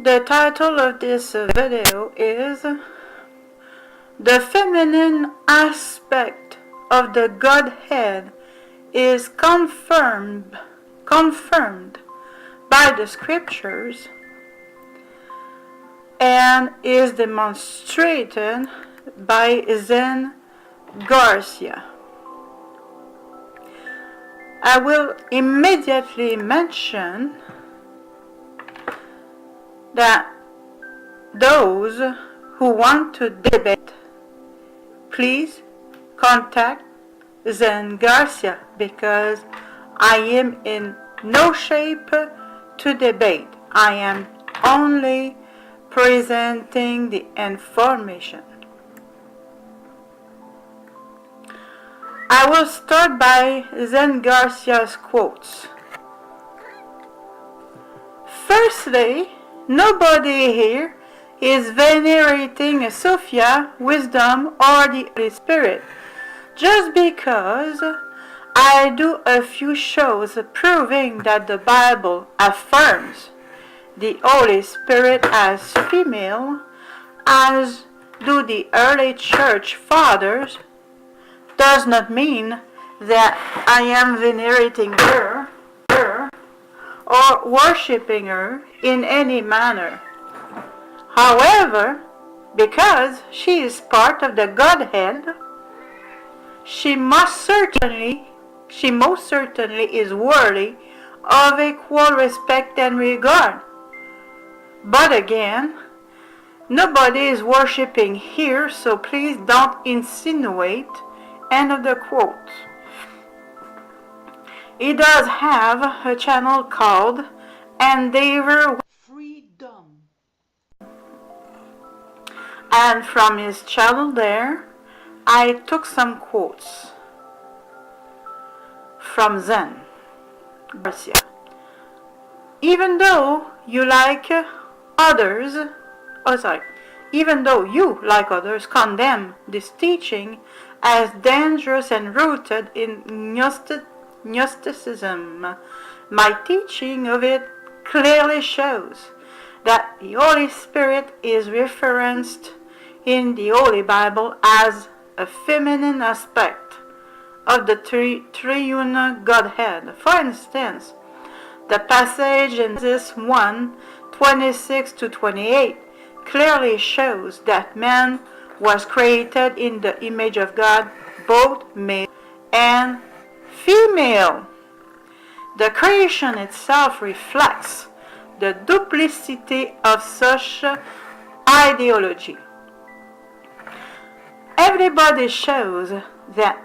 The title of this video is The Feminine Aspect of the Godhead is confirmed by the scriptures and is demonstrated by Zen Garcia. I will immediately mention that those who want to debate, please contact Zen Garcia, because I am in no shape to debate. I am only presenting the information. I will start by Zen Garcia's quotes. Firstly, nobody here is venerating a Sophia, wisdom, or the Holy Spirit. Just because I do a few shows proving that the Bible affirms the Holy Spirit as female, as do the early church fathers, does not mean that I am venerating her or worshipping her in any manner. However, because she is part of the Godhead, she most certainly is worthy of equal respect and regard. But again, nobody is worshipping here, so please don't insinuate. End of the quote. He does have a channel called Endeavor Freedom. And from his channel there, I took some quotes from Zen Garcia. Even though you like others condemn this teaching as dangerous and rooted in Gnosticism, my teaching of it clearly shows that the Holy Spirit is referenced in the Holy Bible as a feminine aspect of the triune Godhead. For instance, the passage in Genesis 1:26-28 clearly shows that man was created in the image of God, both male and female. The creation itself reflects the duplicity of such ideology. Everybody shows that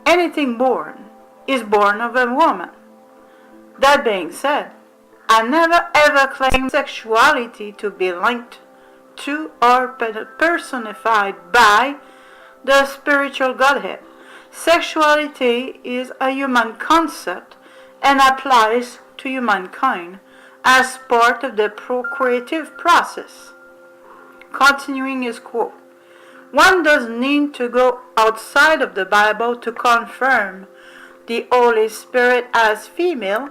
anything born is born of a woman. That being said, I never ever claimed sexuality to be linked to or personified by the spiritual Godhead. Sexuality is a human concept and applies to humankind as part of the procreative process. Continuing his quote, one doesn't need to go outside of the Bible to confirm the Holy Spirit as female,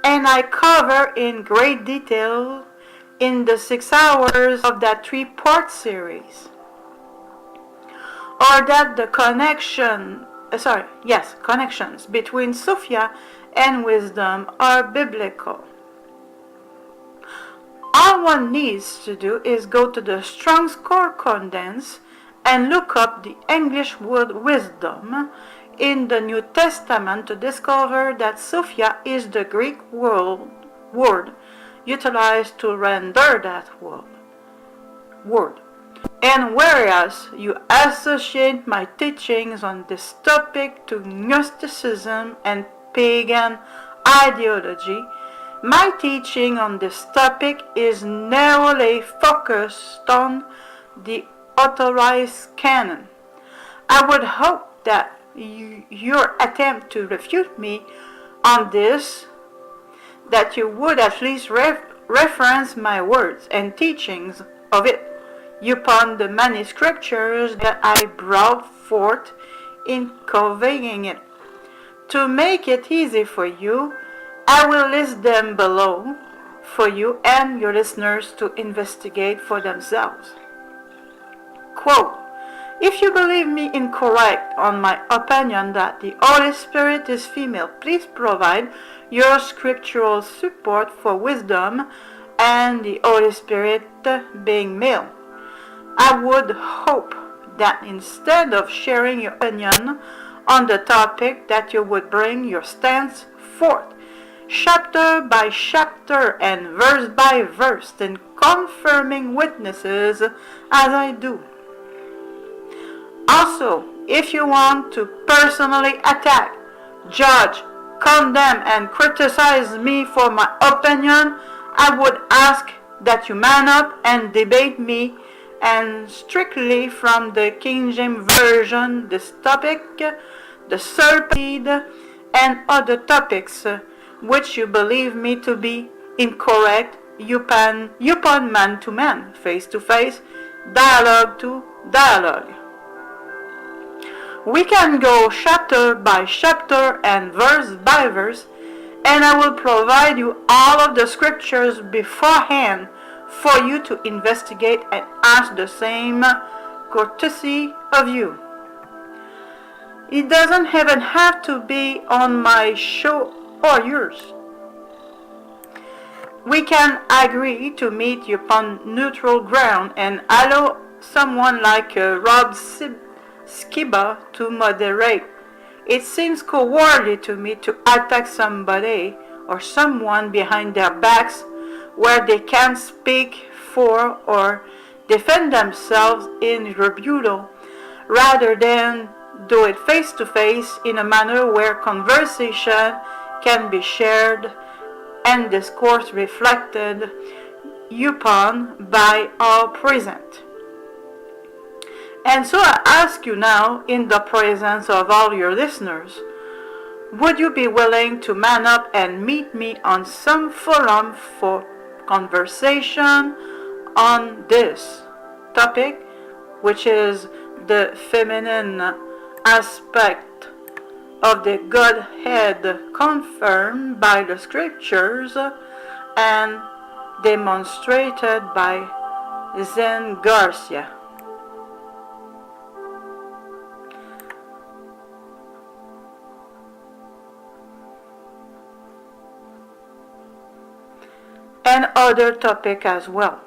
and I cover in great detail in the 6 hours of that 3-part series. Or that the connections between Sophia and wisdom are biblical. All one needs to do is go to the Strong's Concordance and look up the English word wisdom in the New Testament to discover that Sophia is the Greek word utilized to render that word. And whereas you associate my teachings on this topic to Gnosticism and pagan ideology, my teaching on this topic is narrowly focused on the authorized canon. I would hope that your attempt to refute me on this, that you would at least reference my words and teachings of it upon the many scriptures that I brought forth in conveying it. To make it easy for you, I will list them below for you and your listeners to investigate for themselves. Quote, if you believe me incorrect on my opinion that the Holy Spirit is female, please provide your scriptural support for wisdom and the Holy Spirit being male. I would hope that instead of sharing your opinion on the topic, that you would bring your stance forth, chapter by chapter and verse by verse, and confirming witnesses as I do. Also, if you want to personally attack, judge, condemn, and criticize me for my opinion, I would ask that you man up and debate me, and strictly from the King James Version, this topic, the serpent, and other topics which you believe me to be incorrect, upon man to man, face to face, dialogue to dialogue. We can go chapter by chapter and verse by verse, and I will provide you all of the scriptures beforehand for you to investigate and ask the same courtesy of you. It doesn't even have to be on my show or yours. We can agree to meet upon neutral ground and allow someone like Rob Skiba to moderate. It seems cowardly to me to attack somebody or someone behind their backs where they can't speak for or defend themselves in rebuttal, rather than do it face to face in a manner where conversation can be shared and discourse reflected upon by all present. And so I ask you now, in the presence of all your listeners, would you be willing to man up and meet me on some forum for conversation on this topic, which is the feminine aspect of the Godhead confirmed by the scriptures and demonstrated by Zen Garcia. And other topic as well.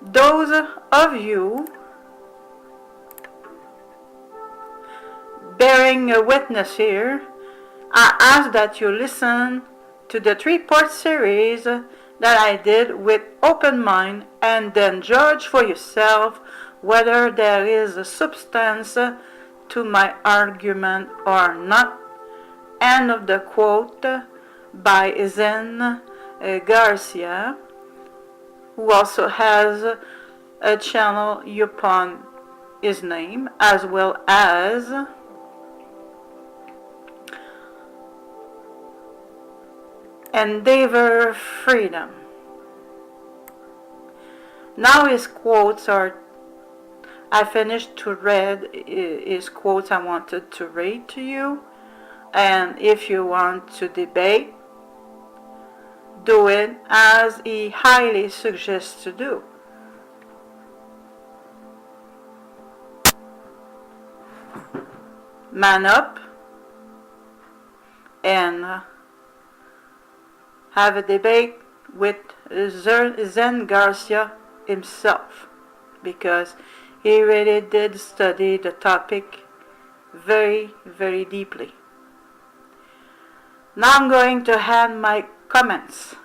Those of you bearing a witness here, I ask that you listen to the 3-part series that I did with open mind and then judge for yourself whether there is a substance to my argument or not. End of the quote by Zen Garcia, who also has a channel upon his name, as well as Endeavor Freedom. Now his quotes are, I finished to read his quotes I wanted to read to you, and if you want to debate, do it as he highly suggests to do. Man up and have a debate with Zen Garcia himself, because he really did study the topic very, very deeply. Now I'm going to hand my comments.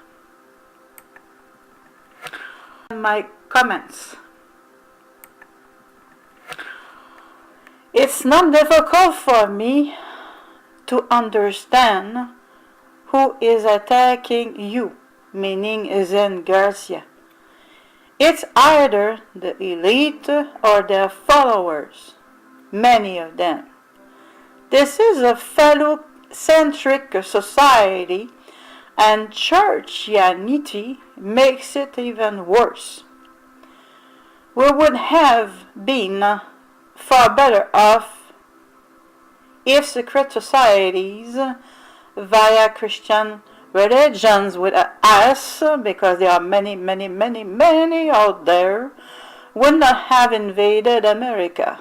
It's not difficult for me to understand who is attacking you, meaning Zen Garcia. It's either the elite or their followers, many of them. This is a phallocentric society, and churchianity makes it even worse. We would have been far better off if secret societies via Christian religions with an S, because there are many, many, many, many out there, would not have invaded America.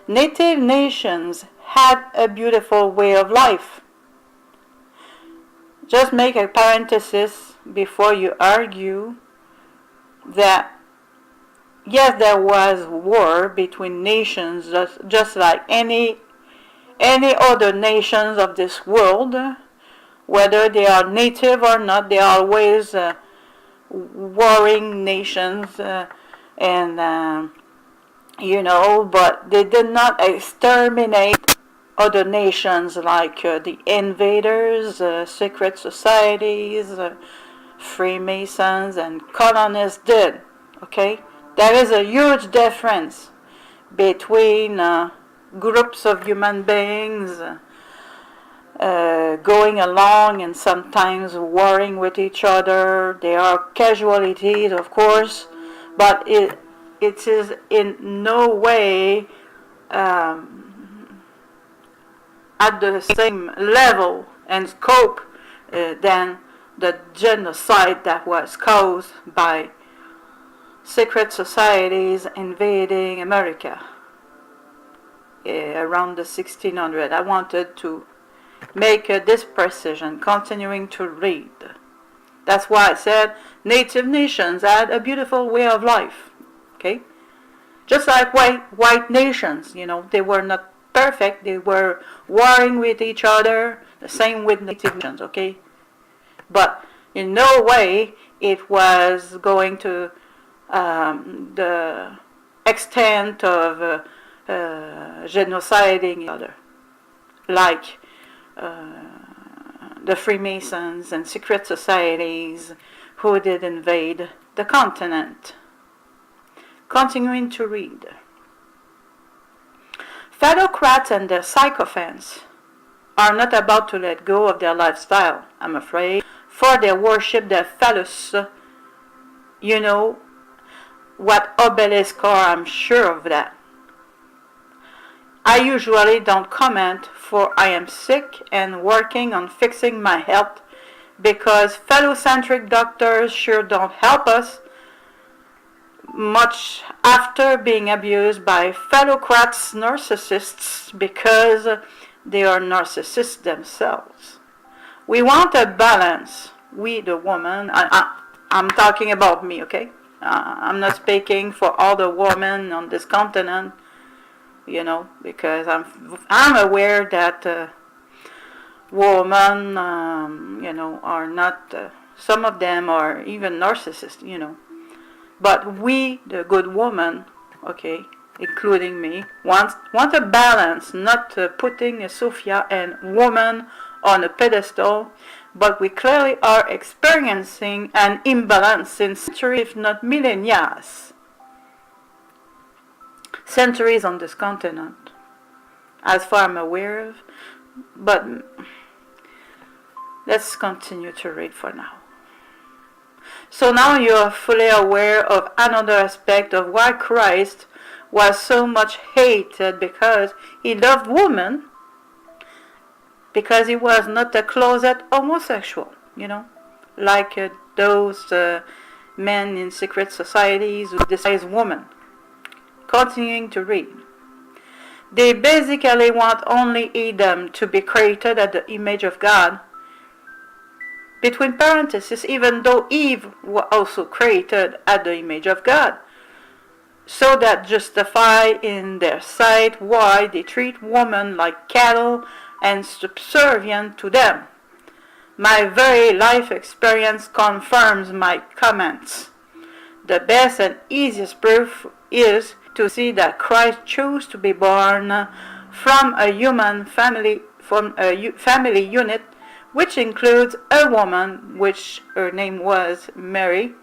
Native nations had a beautiful way of life. Just make a parenthesis before you argue that yes, there was war between nations, just like any other nations of this world, whether they are native or not. They are always warring nations, and but they did not exterminate other nations like the invaders, secret societies, Freemasons, and colonists did. Okay, there is a huge difference between groups of human beings going along and sometimes warring with each other. There are casualties, of course, but it is in no way at the same level and scope than the genocide that was caused by secret societies invading America around the 1600s. I wanted to make this precision, continuing to read. That's why I said native nations had a beautiful way of life. Okay? Just like white nations, they were not perfect. They were warring with each other. The same with native nations, okay? But in no way it was going to the extent of genociding each other, like the Freemasons and secret societies who did invade the continent. Continuing to read. Phallocrats and their sycophants are not about to let go of their lifestyle, I'm afraid, for they worship their phallus. You know what obelisks are, I'm sure of that. I usually don't comment, for I am sick and working on fixing my health, because phallocentric doctors sure don't help us much after being abused by phallocrats narcissists, because they are narcissists themselves. We want a balance. We, the woman, I'm talking about me, okay? I'm not speaking for all the women on this continent, because I'm aware that women, are not, some of them are even narcissists. But we, the good woman, okay, including me, want a balance, not putting a Sophia and woman on a pedestal, but we clearly are experiencing an imbalance in centuries, if not millennia, centuries on this continent, as far as I'm aware of. But let's continue to read for now. So now you are fully aware of another aspect of why Christ was so much hated, because he loved women, because he was not a closet homosexual, like those men in secret societies who despise women. Continuing to read. They basically want only Adam to be created at the image of God. Between parentheses, even though Eve was also created at the image of God. So that justify in their sight why they treat women like cattle and subservient to them. My very life experience confirms my comments. The best and easiest proof is to see that Christ chose to be born from a human family, from a family unit, which includes a woman, which her name was Mary.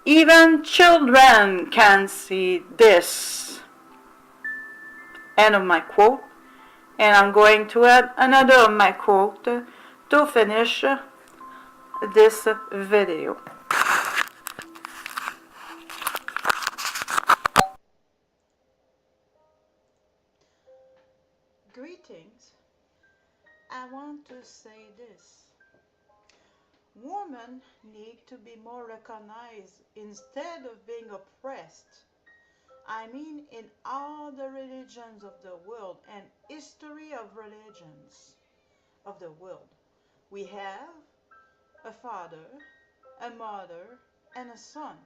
Even children can see this. End of my quote. And I'm going to add another of my quote to finish this video. Greetings. I want to say this. women need to be more recognized instead of being oppressed. I mean, in all the religions of the world and history of religions of the world, we have a father, a mother, and a son.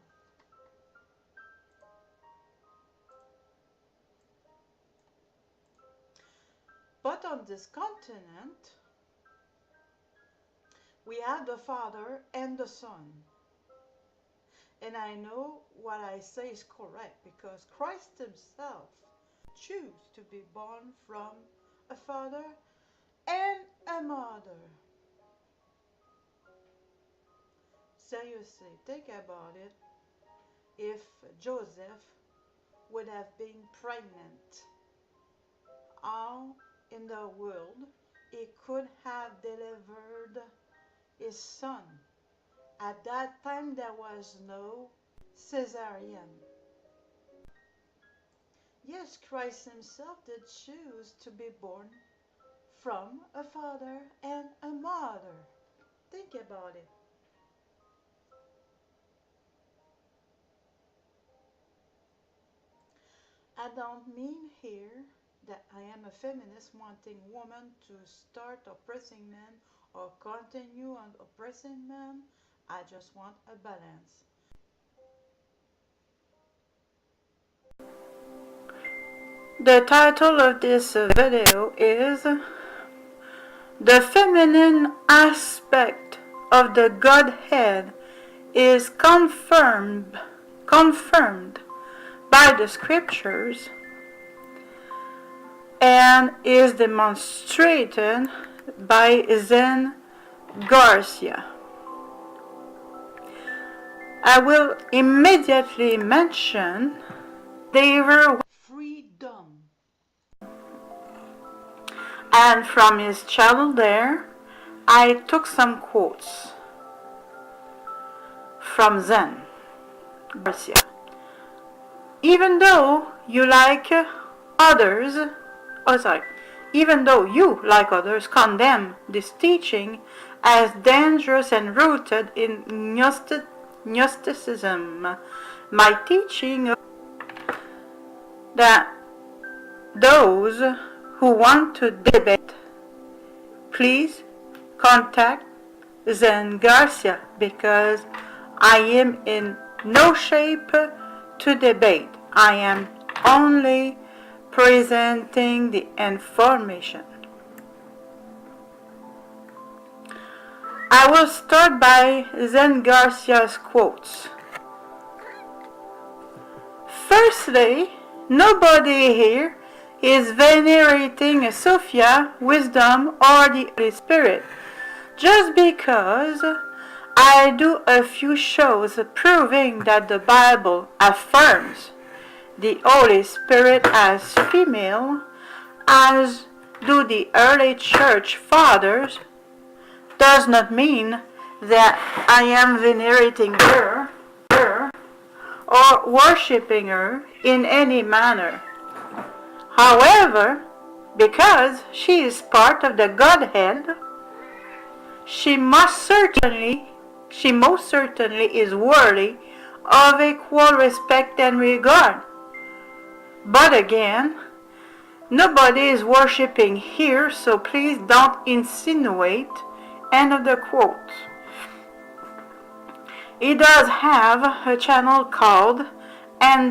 But on this continent, we have the father and the son. And I know what I say is correct because Christ himself chose to be born from a father and a mother. Seriously, think about it. If Joseph would have been pregnant, how in the world he could have delivered his son? At that time there was no cesarean. Yes, Christ himself did choose to be born from a father and a mother. Think about it. I don't mean here that I am a feminist wanting women to start oppressing men or continue on oppressing men. I just want a balance. The title of this video is The Feminine Aspect of the Godhead is confirmed by the scriptures and is demonstrated by Zen Garcia. I will immediately mention their freedom. And from his channel there, I took some quotes from Zen Garcia. Even though you like others, even though you, like others, condemn this teaching as dangerous and rooted in Gnosticism, my teaching that those who want to debate, please contact Zen Garcia because I am in no shape to debate. I am only presenting the information. I will start by Zen Garcia's quotes. Firstly, nobody here is venerating Sophia, wisdom, or the Holy Spirit. Just because I do a few shows proving that the Bible affirms the Holy Spirit as female, as do the early church fathers, does not mean that I am venerating her or worshipping her in any manner. However, because she is part of the Godhead, she most certainly is worthy of equal respect and regard. But again, nobody is worshipping here, so please don't insinuate. End of the quote. He does have a channel called and